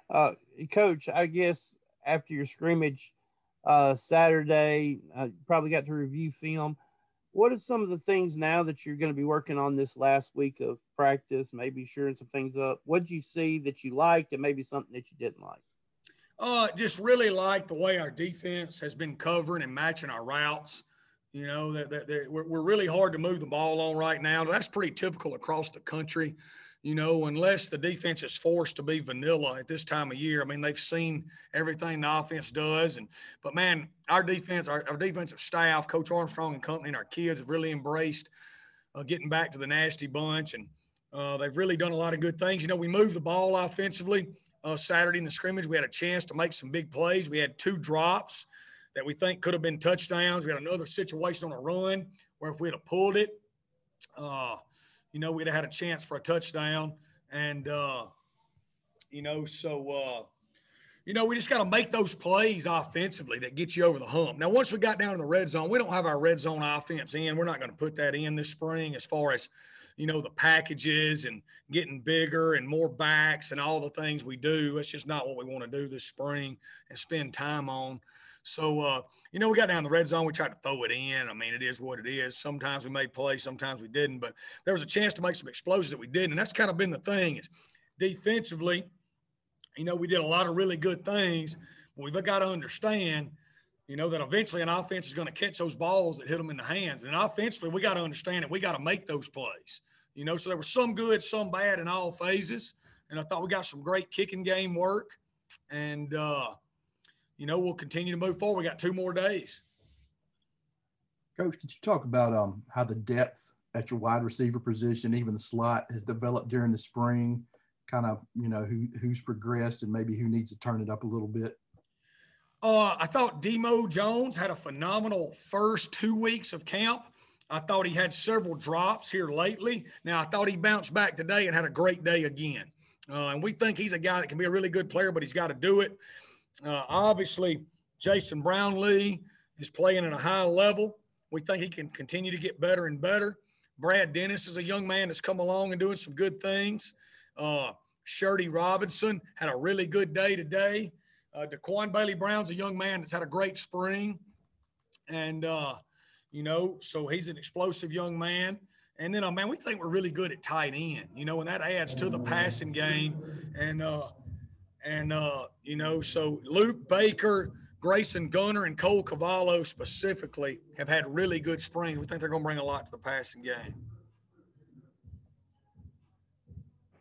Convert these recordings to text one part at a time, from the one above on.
Uh, Coach, I guess after your scrimmage Saturday, you probably got to review film. What are some of the things now that you're going to be working on this last week of practice? Maybe shoring some things up. What did you see that you liked, and maybe something that you didn't like? Just really like the way our defense has been covering and matching our routes. You know, we're really hard to move the ball on right now. That's pretty typical across the country. You know, unless the defense is forced to be vanilla at this time of year. I mean, they've seen everything the offense does. But man, our defense, our defensive staff, Coach Armstrong and company, and our kids have really embraced getting back to the nasty bunch. And they've really done a lot of good things. You know, we moved the ball offensively. Saturday in the scrimmage, we had a chance to make some big plays. We had 2 drops that we think could have been touchdowns. We had another situation on a run where if we'd have pulled it, you know, we'd have had a chance for a touchdown. And, you know, so, you know, we just got to make those plays offensively that get you over the hump. Now, once we got down in the red zone, we don't have our red zone offense in. We're not going to put that in this spring as far as, you know, the packages and getting bigger and more backs and all the things we do. That's just not what we want to do this spring and spend time on. So, you know, we got down the red zone. We tried to throw it in. I mean, it is what it is. Sometimes we made plays, sometimes we didn't. But there was a chance to make some explosions that we didn't. And that's kind of been the thing is defensively, you know, we did a lot of really good things. But we've got to understand, you know, that eventually an offense is going to catch those balls that hit them in the hands. And offensively, we got to understand that we got to make those plays. You know, so there was some good, some bad in all phases. And I thought we got some great kicking game work. And, you know, we'll continue to move forward. We got 2 more days. Coach, could you talk about how the depth at your wide receiver position, even the slot, has developed during the spring? Kind of, you know, who's progressed and maybe who needs to turn it up a little bit? I thought Demo Jones had a phenomenal first 2 weeks of camp. I thought he had several drops here lately. Now, I thought he bounced back today and had a great day again. And we think he's a guy that can be a really good player, but he's got to do it. Obviously, Jason Brownlee is playing at a high level. We think he can continue to get better and better. Brad Dennis is a young man that's come along and doing some good things. Shirty Robinson had a really good day today. Daquan Bailey-Brown's a young man that's had a great spring. And, you know, so he's an explosive young man. And then, man, we think we're really good at tight end, you know, and that adds to the passing game. And you know, so Luke Baker, Grayson Gunner, and Cole Cavallo specifically have had really good springs. We think they're going to bring a lot to the passing game.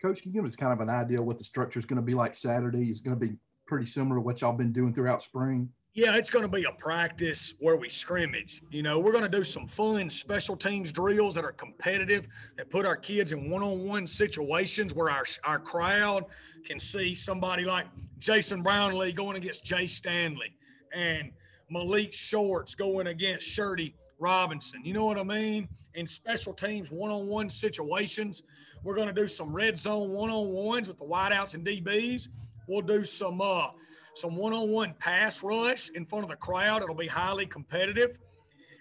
Coach, can you give us kind of an idea what the structure is going to be like Saturday? Is going to be pretty similar to what y'all been doing throughout spring? Yeah, it's going to be a practice where we scrimmage. You know, we're going to do some fun special teams drills that are competitive, that put our kids in one-on-one situations where our crowd can see somebody like Jason Brownlee going against Jay Stanley and Malik Shorts going against Shirty Robinson. You know what I mean? In special teams one-on-one situations, we're going to do some red zone one-on-ones with the wideouts and DBs. We'll do some one-on-one pass rush in front of the crowd. It'll be highly competitive.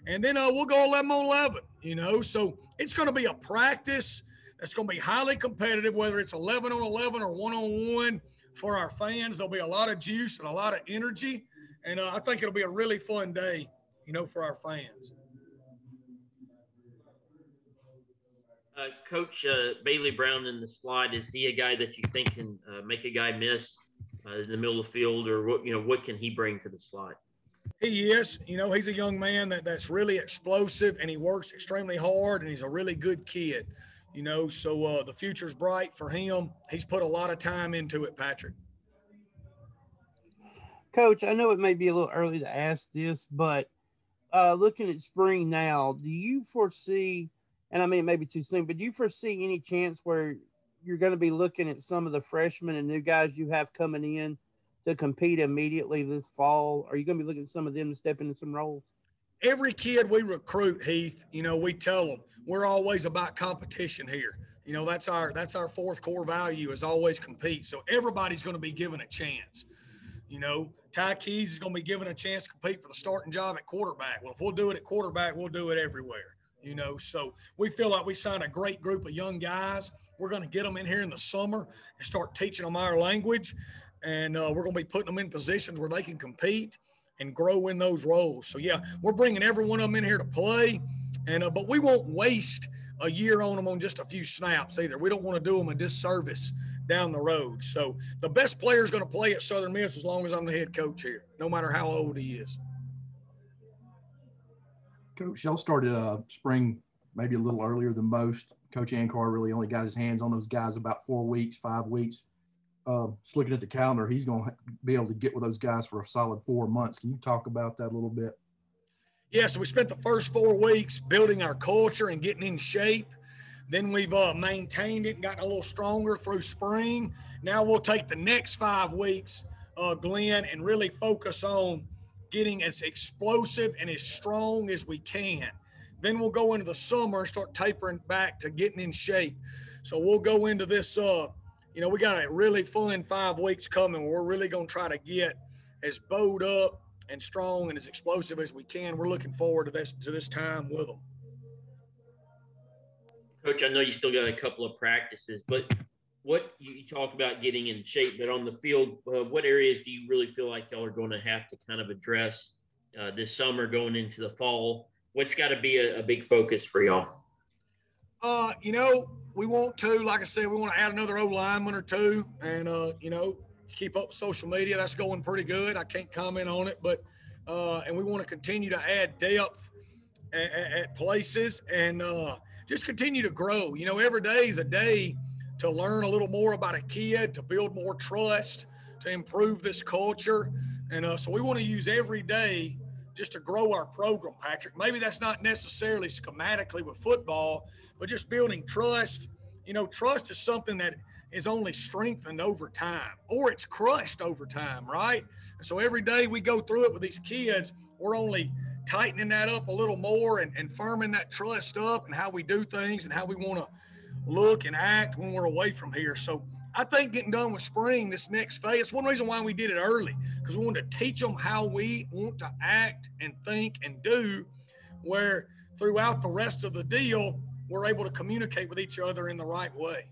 And then we'll go 11 on 11, you know. So it's going to be a practice that's going to be highly competitive, whether it's 11 on 11 or one-on-one for our fans. There'll be a lot of juice and a lot of energy. And I think it'll be a really fun day, you know, for our fans. Coach Bailey-Brown in the slot, is he a guy that you think can make a guy miss in the middle of the field, or what can he bring to the slot? He is. You know, he's a young man that's really explosive, and he works extremely hard, and he's a really good kid. You know, so the future's bright for him. He's put a lot of time into it, Patrick. Coach, I know it may be a little early to ask this, but looking at spring now, do you foresee, and I mean, it may be too soon, but do you foresee any chance where you're going to be looking at some of the freshmen and new guys you have coming in to compete immediately this fall? Are you going to be looking at some of them to step into some roles? Every kid we recruit, Heath, you know, we tell them we're always about competition here. You know, that's our fourth core value is always compete. So everybody's going to be given a chance. You know, Ty Keys is going to be given a chance to compete for the starting job at quarterback. Well, if we'll do it at quarterback, we'll do it everywhere. You know, so we feel like we signed a great group of young guys. We're going to get them in here in the summer and start teaching them our language. and we're going to be putting them in positions where they can compete and grow in those roles. So, yeah, we're bringing every one of them in here to play, but we won't waste a year on them on just a few snaps either. We don't want to do them a disservice down the road. So the best player is going to play at Southern Miss as long as I'm the head coach here, no matter how old he is. Coach, y'all started spring maybe a little earlier than most. Coach Ankar really only got his hands on those guys about 4 weeks, 5 weeks. Just looking at the calendar, he's going to be able to get with those guys for a solid 4 months. Can you talk about that a little bit? Yeah, so we spent the first 4 weeks building our culture and getting in shape. Then we've maintained it and gotten a little stronger through spring. Now we'll take the next 5 weeks, Glenn, and really focus on getting as explosive and as strong as we can. Then we'll go into the summer and start tapering back to getting in shape. So we'll go into this, we got a really fun 5 weeks coming. We're really going to try to get as bowed up and strong and as explosive as we can. We're looking forward to this time with them. Coach, I know you still got a couple of practices, but what you talk about getting in shape, but on the field, what areas do you really feel like y'all are going to have to kind of address this summer going into the fall? What's got to be a big focus for y'all? We want to, like I said, we want to add another O-lineman or two and, keep up social media. That's going pretty good. I can't comment on it, but and we want to continue to add depth at places and just continue to grow. Every day is a day to learn a little more about a kid, to build more trust, to improve this culture. And so we want to use every day just to grow our program, Patrick. Maybe that's not necessarily schematically with football, but just building trust. Trust is something that is only strengthened over time, or it's crushed over time, right? And so every day we go through it with these kids, we're only tightening that up a little more and firming that trust up and how we do things and how we want to look and act when we're away from here. So I think getting done with spring, this next phase, it's one reason why we did it early, because we wanted to teach them how we want to act and think and do, where throughout the rest of the deal, we're able to communicate with each other in the right way.